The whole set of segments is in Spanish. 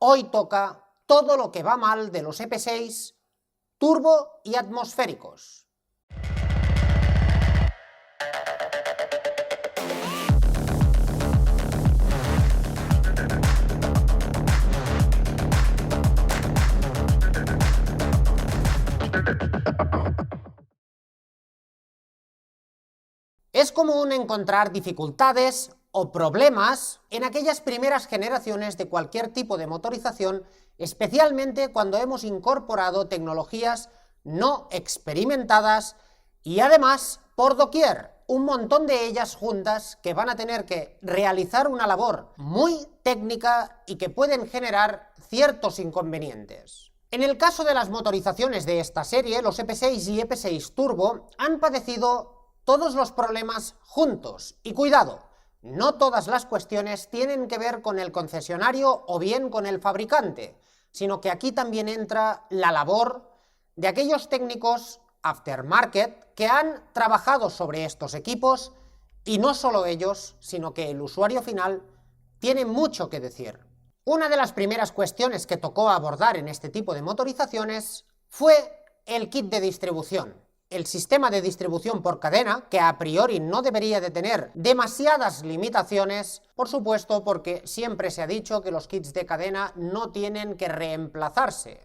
Hoy toca todo lo que va mal de los EP6 turbo y atmosféricos. Es común encontrar dificultades o problemas en aquellas primeras generaciones de cualquier tipo de motorización, especialmente cuando hemos incorporado tecnologías no experimentadas y además por doquier, un montón de ellas juntas que van a tener que realizar una labor muy técnica y que pueden generar ciertos inconvenientes. En el caso de las motorizaciones de esta serie, los EP6 y EP6 Turbo han padecido todos los problemas juntos. Y cuidado, no todas las cuestiones tienen que ver con el concesionario o bien con el fabricante, sino que aquí también entra la labor de aquellos técnicos aftermarket que han trabajado sobre estos equipos, y no solo ellos, sino que el usuario final tiene mucho que decir. Una de las primeras cuestiones que tocó abordar en este tipo de motorizaciones fue el kit de distribución. El sistema de distribución por cadena, que a priori no debería de tener demasiadas limitaciones, por supuesto, porque siempre se ha dicho que los kits de cadena no tienen que reemplazarse.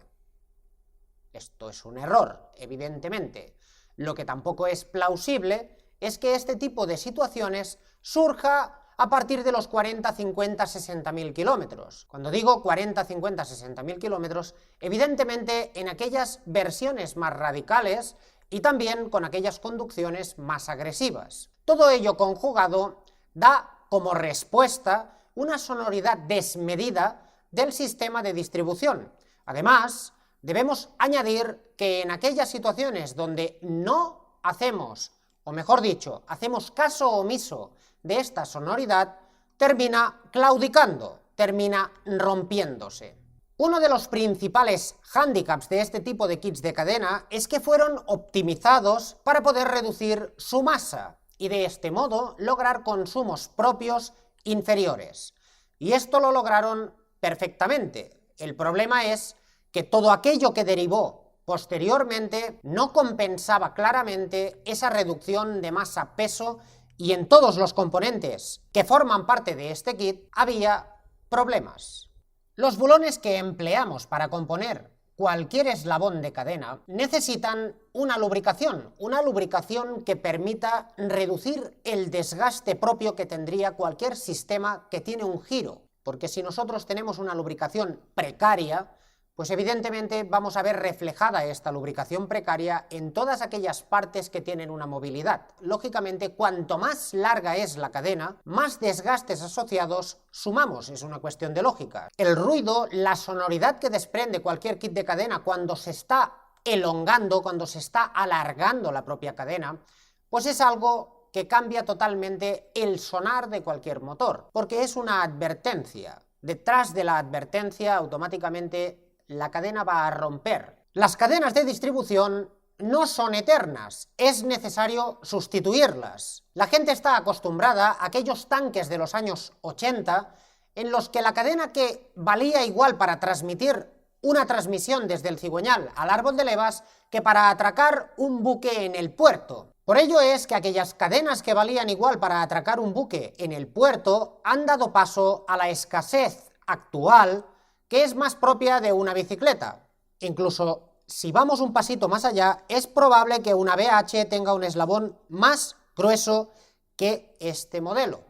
Esto es un error, evidentemente. Lo que tampoco es plausible es que este tipo de situaciones surja a partir de los 40, 50, 60.000 kilómetros. Cuando digo 40, 50, 60.000 kilómetros, evidentemente en aquellas versiones más radicales y también con aquellas conducciones más agresivas. Todo ello conjugado da como respuesta una sonoridad desmedida del sistema de distribución. Además, debemos añadir que en aquellas situaciones donde no hacemos, o mejor dicho, hacemos caso omiso de esta sonoridad, termina claudicando, termina rompiéndose. Uno de los principales hándicaps de este tipo de kits de cadena es que fueron optimizados para poder reducir su masa y de este modo lograr consumos propios inferiores. Y esto lo lograron perfectamente. El problema es que todo aquello que derivó posteriormente no compensaba claramente esa reducción de masa-peso, y en todos los componentes que forman parte de este kit había problemas. Los bulones que empleamos para componer cualquier eslabón de cadena necesitan una lubricación que permita reducir el desgaste propio que tendría cualquier sistema que tiene un giro, porque si nosotros tenemos una lubricación precaria, pues evidentemente vamos a ver reflejada esta lubricación precaria en todas aquellas partes que tienen una movilidad. Lógicamente, cuanto más larga es la cadena, más desgastes asociados sumamos, es una cuestión de lógica. El ruido, la sonoridad que desprende cualquier kit de cadena cuando se está elongando, cuando se está alargando la propia cadena, pues es algo que cambia totalmente el sonar de cualquier motor, porque es una advertencia. Detrás de la advertencia, automáticamente la cadena va a romper. Las cadenas de distribución no son eternas, es necesario sustituirlas. La gente está acostumbrada a aquellos tanques de los años 80 en los que la cadena que valía igual para transmitir una transmisión desde el cigüeñal al árbol de levas que para atracar un buque en el puerto. Por ello es que aquellas cadenas que valían igual para atracar un buque en el puerto han dado paso a la escasez actual, que es más propia de una bicicleta. Incluso si vamos un pasito más allá, es probable que una BH tenga un eslabón más grueso que este modelo.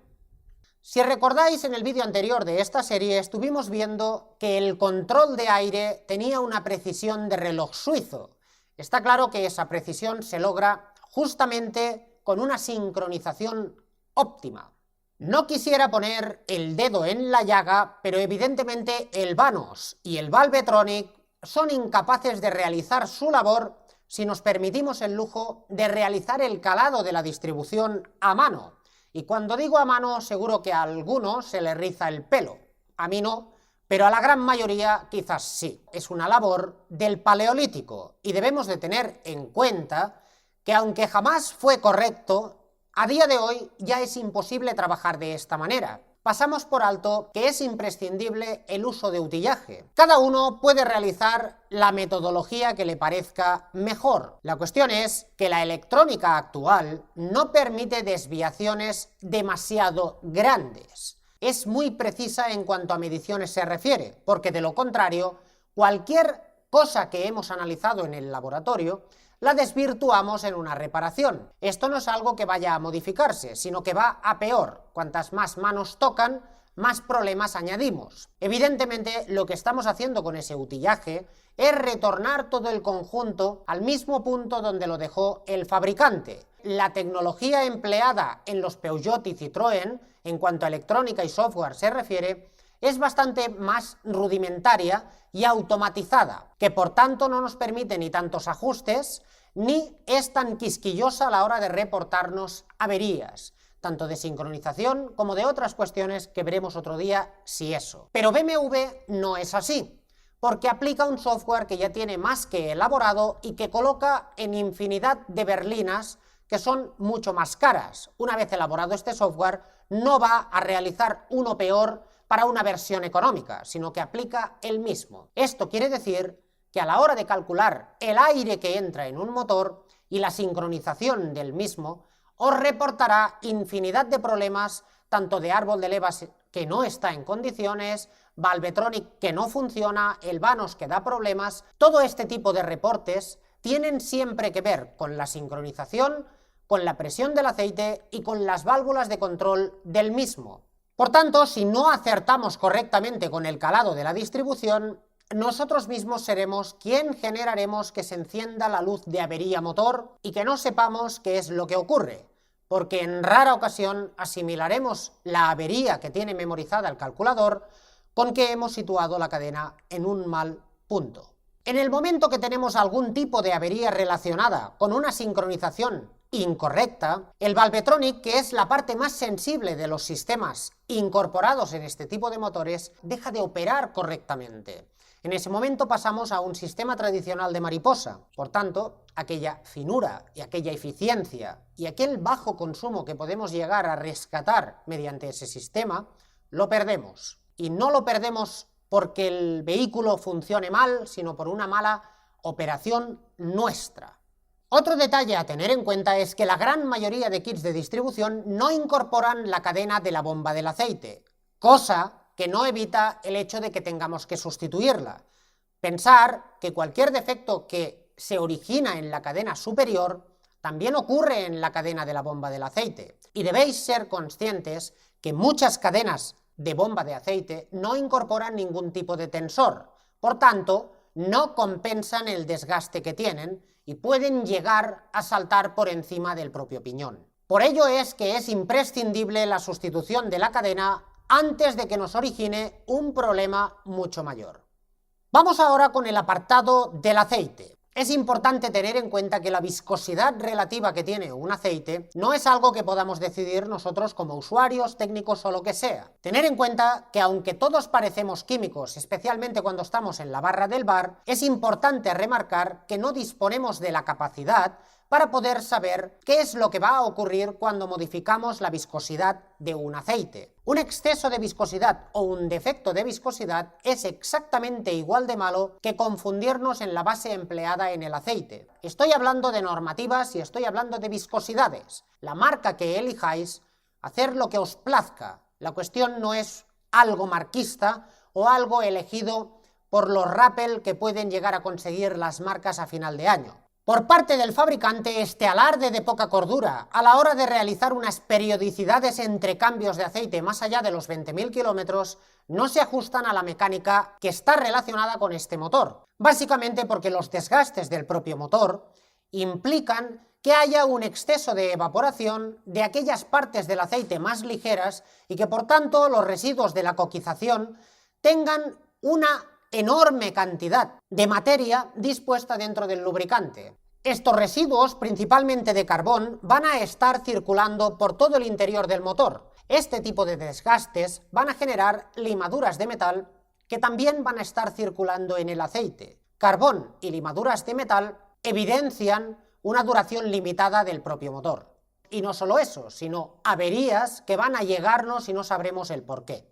Si recordáis, en el vídeo anterior de esta serie estuvimos viendo que el control de aire tenía una precisión de reloj suizo. Está claro que esa precisión se logra justamente con una sincronización óptima. No quisiera poner el dedo en la llaga, pero evidentemente el Vanos y el Valvetronic son incapaces de realizar su labor si nos permitimos el lujo de realizar el calado de la distribución a mano. Y cuando digo a mano, seguro que a alguno se le riza el pelo. A mí no, pero a la gran mayoría quizás sí. Es una labor del Paleolítico y debemos de tener en cuenta que aunque jamás fue correcto, a día de hoy ya es imposible trabajar de esta manera. pasamos por alto que es imprescindible el uso de utillaje. Cada uno puede realizar la metodología que le parezca mejor. La cuestión es que la electrónica actual no permite desviaciones demasiado grandes. Es muy precisa en cuanto a mediciones se refiere, porque de lo contrario, cualquier cosa que hemos analizado en el laboratorio la desvirtuamos en una reparación. Esto no es algo que vaya a modificarse, sino que va a peor. Cuantas más manos tocan, más problemas añadimos. Evidentemente, lo que estamos haciendo con ese utillaje es retornar todo el conjunto al mismo punto donde lo dejó el fabricante. La tecnología empleada en los Peugeot y Citroën, en cuanto a electrónica y software se refiere, es bastante más rudimentaria y automatizada, que por tanto no nos permite ni tantos ajustes, ni es tan quisquillosa a la hora de reportarnos averías, tanto de sincronización como de otras cuestiones que veremos otro día si eso. Pero BMW no es así, porque aplica un software que ya tiene más que elaborado y que coloca en infinidad de berlinas que son mucho más caras. Una vez elaborado este software, no va a realizar uno peor para una versión económica, sino que aplica el mismo. Esto quiere decir que a la hora de calcular el aire que entra en un motor y la sincronización del mismo, os reportará infinidad de problemas, tanto de árbol de levas que no está en condiciones, Valvetronic que no funciona, el Vanos que da problemas. Todo este tipo de reportes tienen siempre que ver con la sincronización, con la presión del aceite y con las válvulas de control del mismo. Por tanto, si no acertamos correctamente con el calado de la distribución, nosotros mismos seremos quien generaremos que se encienda la luz de avería motor y que no sepamos qué es lo que ocurre, porque en rara ocasión asimilaremos la avería que tiene memorizada el calculador con que hemos situado la cadena en un mal punto. En el momento que tenemos algún tipo de avería relacionada con una sincronización incorrecta, el Valvetronic, que es la parte más sensible de los sistemas incorporados en este tipo de motores, deja de operar correctamente. En ese momento pasamos a un sistema tradicional de mariposa. Por tanto, aquella finura y aquella eficiencia y aquel bajo consumo que podemos llegar a rescatar mediante ese sistema, lo perdemos. Y no lo perdemos porque el vehículo funcione mal, sino por una mala operación nuestra. Otro detalle a tener en cuenta es que la gran mayoría de kits de distribución no incorporan la cadena de la bomba del aceite, cosa que no evita el hecho de que tengamos que sustituirla. Pensar que cualquier defecto que se origina en la cadena superior también ocurre en la cadena de la bomba del aceite. Y debéis ser conscientes que muchas cadenas de bomba de aceite no incorporan ningún tipo de tensor, por tanto, no compensan el desgaste que tienen y pueden llegar a saltar por encima del propio piñón. Por ello es que es imprescindible la sustitución de la cadena antes de que nos origine un problema mucho mayor. Vamos ahora con el apartado del aceite. Es importante tener en cuenta que la viscosidad relativa que tiene un aceite no es algo que podamos decidir nosotros como usuarios, técnicos o lo que sea. Tener en cuenta que aunque todos parecemos químicos, especialmente cuando estamos en la barra del bar, es importante remarcar que no disponemos de la capacidad para poder saber qué es lo que va a ocurrir cuando modificamos la viscosidad de un aceite. Un exceso de viscosidad o un defecto de viscosidad es exactamente igual de malo que confundirnos en la base empleada en el aceite. Estoy hablando de normativas y estoy hablando de viscosidades. La marca que elijáis, hacer lo que os plazca. La cuestión no es algo marquista o algo elegido por los rappel que pueden llegar a conseguir las marcas a final de año. Por parte del fabricante, este alarde de poca cordura a la hora de realizar unas periodicidades entre cambios de aceite más allá de los 20.000 kilómetros no se ajustan a la mecánica que está relacionada con este motor, básicamente porque los desgastes del propio motor implican que haya un exceso de evaporación de aquellas partes del aceite más ligeras y que por tanto los residuos de la coquización tengan una enorme cantidad de materia dispuesta dentro del lubricante. Estos residuos, principalmente de carbón, van a estar circulando por todo el interior del motor. Este tipo de desgastes van a generar limaduras de metal que también van a estar circulando en el aceite. Carbón y limaduras de metal evidencian una duración limitada del propio motor. y no solo eso, sino averías que van a llegarnos y no sabremos el por qué.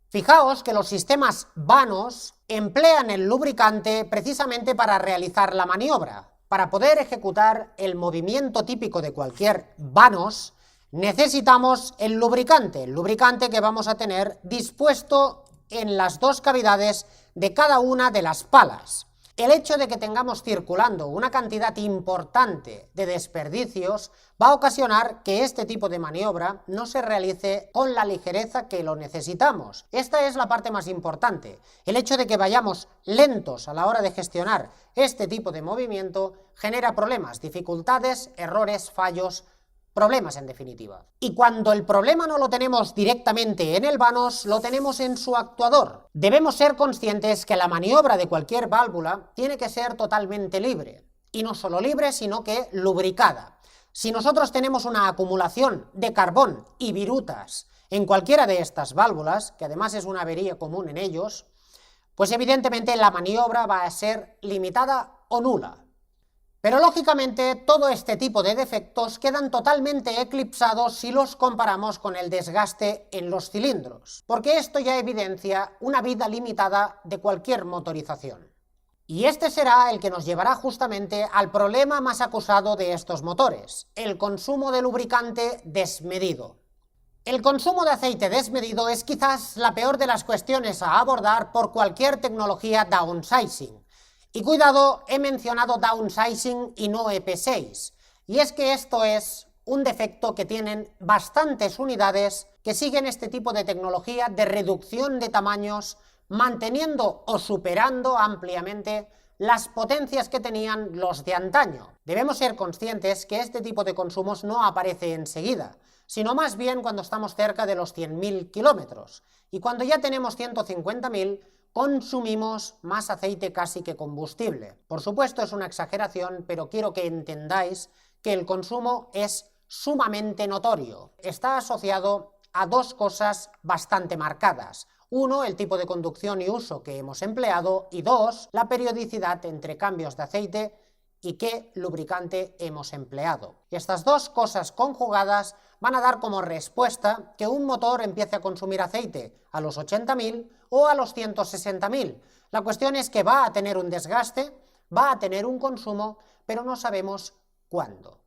Fijaos que los sistemas vanos emplean el lubricante precisamente para realizar la maniobra. Para poder ejecutar el movimiento típico de cualquier vanos, necesitamos el lubricante que vamos a tener dispuesto en las dos cavidades de cada una de las palas. El hecho de que tengamos circulando una cantidad importante de desperdicios va a ocasionar que este tipo de maniobra no se realice con la ligereza que lo necesitamos. Esta es la parte más importante. El hecho de que vayamos lentos a la hora de gestionar este tipo de movimiento genera problemas, dificultades, errores, fallos, problemas en definitiva. Y cuando el problema no lo tenemos directamente en el vanos, lo tenemos en su actuador. Debemos ser conscientes que la maniobra de cualquier válvula tiene que ser totalmente libre. Y no solo libre, sino que lubricada. Si nosotros tenemos una acumulación de carbón y virutas en cualquiera de estas válvulas, que además es una avería común en ellos, pues evidentemente la maniobra va a ser limitada o nula. Pero lógicamente todo este tipo de defectos quedan totalmente eclipsados si los comparamos con el desgaste en los cilindros, porque esto ya evidencia una vida limitada de cualquier motorización. Y este será el que nos llevará justamente al problema más acusado de estos motores, el consumo de lubricante desmedido. El consumo de aceite desmedido es quizás la peor de las cuestiones a abordar por cualquier tecnología downsizing. Y cuidado, he mencionado downsizing y no EP6, y es que esto es un defecto que tienen bastantes unidades que siguen este tipo de tecnología de reducción de tamaños, manteniendo o superando ampliamente las potencias que tenían los de antaño. Debemos ser conscientes que este tipo de consumos no aparece enseguida, sino más bien cuando estamos cerca de los 100.000 kilómetros, y cuando ya tenemos 150.000, consumimos más aceite casi que combustible. Por supuesto es una exageración, pero quiero que entendáis que el consumo es sumamente notorio. Está asociado a dos cosas bastante marcadas. Uno, el tipo de conducción y uso que hemos empleado, y dos, la periodicidad entre cambios de aceite y qué lubricante hemos empleado. Y estas dos cosas conjugadas van a dar como respuesta que un motor empiece a consumir aceite a los 80.000 o a los 160.000. La cuestión es que va a tener un desgaste, va a tener un consumo, pero no sabemos cuándo.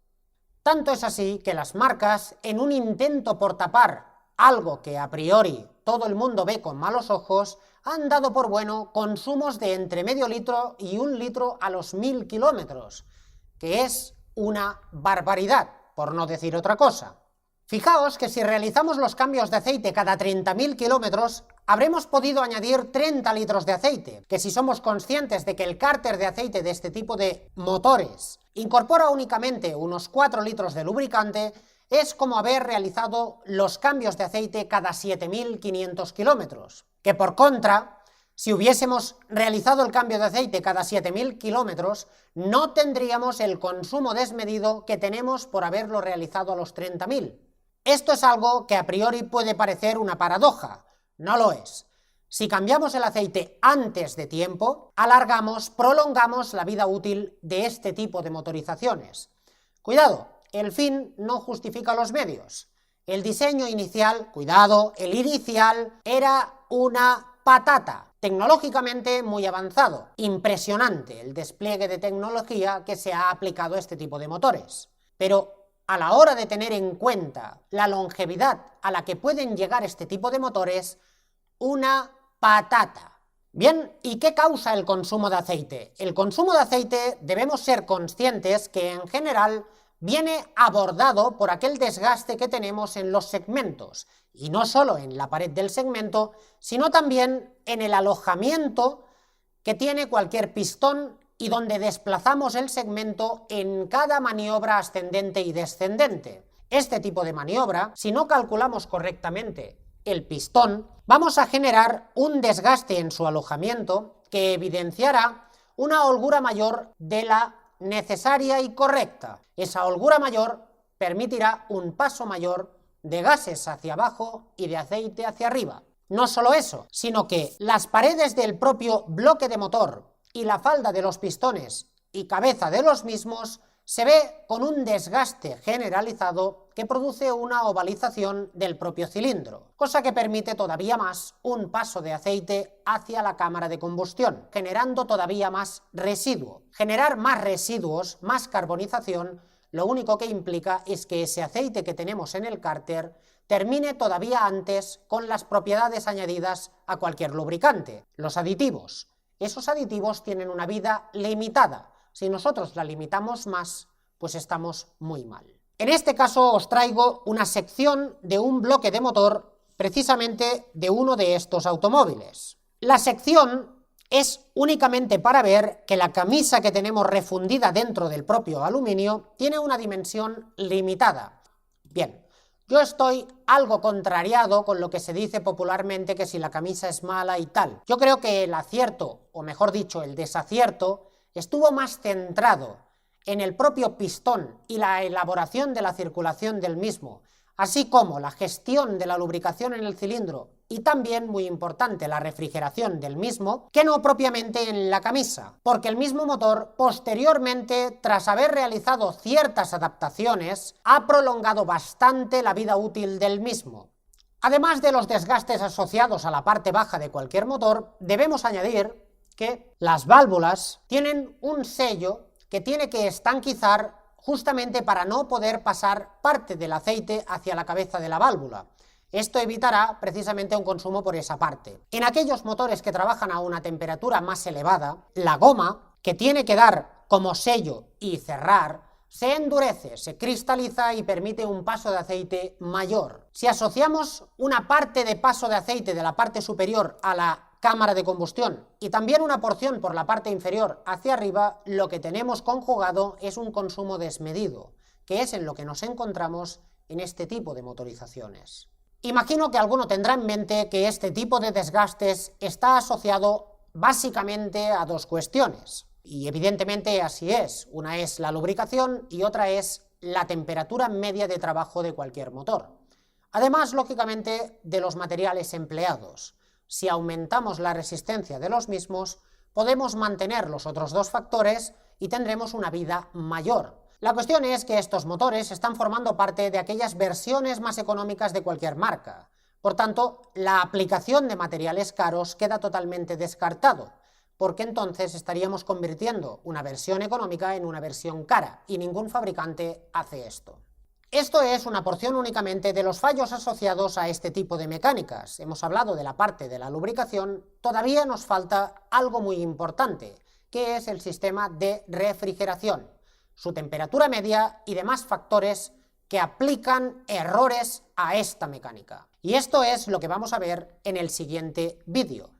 Tanto es así que las marcas, en un intento por tapar algo que a priori todo el mundo ve con malos ojos, han dado por bueno consumos de entre medio litro y 1 litro a los 1.000 kilómetros, que es una barbaridad, por no decir otra cosa. Fijaos que si realizamos los cambios de aceite cada 30.000 kilómetros, habremos podido añadir 30 litros de aceite, que si somos conscientes de que el cárter de aceite de este tipo de motores incorpora únicamente unos 4 litros de lubricante, es como haber realizado los cambios de aceite cada 7.500 kilómetros, que por contra, si hubiésemos realizado el cambio de aceite cada 7.000 kilómetros, no tendríamos el consumo desmedido que tenemos por haberlo realizado a los 30.000. Esto es algo que a priori puede parecer una paradoja, no lo es. Si cambiamos el aceite antes de tiempo, prolongamos la vida útil de este tipo de motorizaciones. Cuidado, el fin no justifica los medios. El diseño inicial, el inicial era una patata, tecnológicamente muy avanzado, impresionante el despliegue de tecnología que se ha aplicado a este tipo de motores. Pero a la hora de tener en cuenta la longevidad a la que pueden llegar este tipo de motores, una patata. Bien, ¿y qué causa el consumo de aceite? El consumo de aceite debemos ser conscientes que en general viene abordado por aquel desgaste que tenemos en los segmentos, y no solo en la pared del segmento, sino también en el alojamiento que tiene cualquier pistón y donde desplazamos el segmento en cada maniobra ascendente y descendente. Este tipo de maniobra, si no calculamos correctamente el pistón, vamos a generar un desgaste en su alojamiento que evidenciará una holgura mayor de la necesaria y correcta. Esa holgura mayor permitirá un paso mayor de gases hacia abajo y de aceite hacia arriba. No solo eso, sino que las paredes del propio bloque de motor y la falda de los pistones y cabeza de los mismos se ve con un desgaste generalizado que produce una ovalización del propio cilindro, cosa que permite todavía más un paso de aceite hacia la cámara de combustión, generando todavía más residuo. Generar más residuos, más carbonización, lo único que implica es que ese aceite que tenemos en el cárter termine todavía antes con las propiedades añadidas a cualquier lubricante, los aditivos. Esos aditivos tienen una vida limitada. Si nosotros la limitamos más, pues estamos muy mal. En este caso os traigo una sección de un bloque de motor precisamente de uno de estos automóviles. La sección es únicamente para ver que la camisa que tenemos refundida dentro del propio aluminio tiene una dimensión limitada. Bien, yo estoy algo contrariado con lo que se dice popularmente que si la camisa es mala y tal. Yo creo que el acierto, o mejor dicho, el desacierto, estuvo más centrado en el propio pistón y la elaboración de la circulación del mismo, así como la gestión de la lubricación en el cilindro y también, muy importante, la refrigeración del mismo, que no propiamente en la camisa, porque el mismo motor, posteriormente, tras haber realizado ciertas adaptaciones, ha prolongado bastante la vida útil del mismo. Además de los desgastes asociados a la parte baja de cualquier motor, debemos añadir que las válvulas tienen un sello que tiene que estanquizar justamente para no poder pasar parte del aceite hacia la cabeza de la válvula. Esto evitará precisamente un consumo por esa parte. En aquellos motores que trabajan a una temperatura más elevada, la goma, que tiene que dar como sello y cerrar, se endurece, se cristaliza y permite un paso de aceite mayor. Si asociamos una parte de paso de aceite de la parte superior a la cámara de combustión y también una porción por la parte inferior hacia arriba, lo que tenemos conjugado es un consumo desmedido, que es en lo que nos encontramos en este tipo de motorizaciones. Imagino que alguno tendrá en mente que este tipo de desgastes está asociado básicamente a dos cuestiones, y evidentemente así es. Una es la lubricación y otra es la temperatura media de trabajo de cualquier motor. Además, lógicamente, de los materiales empleados. Si aumentamos la resistencia de los mismos, podemos mantener los otros dos factores y tendremos una vida mayor. La cuestión es que estos motores están formando parte de aquellas versiones más económicas de cualquier marca. Por tanto, la aplicación de materiales caros queda totalmente descartado, porque entonces estaríamos convirtiendo una versión económica en una versión cara, y ningún fabricante hace esto. Esto es una porción únicamente de los fallos asociados a este tipo de mecánicas. Hemos hablado de la parte de la lubricación, todavía nos falta algo muy importante, que es el sistema de refrigeración, su temperatura media y demás factores que aplican errores a esta mecánica. Y esto es lo que vamos a ver en el siguiente vídeo.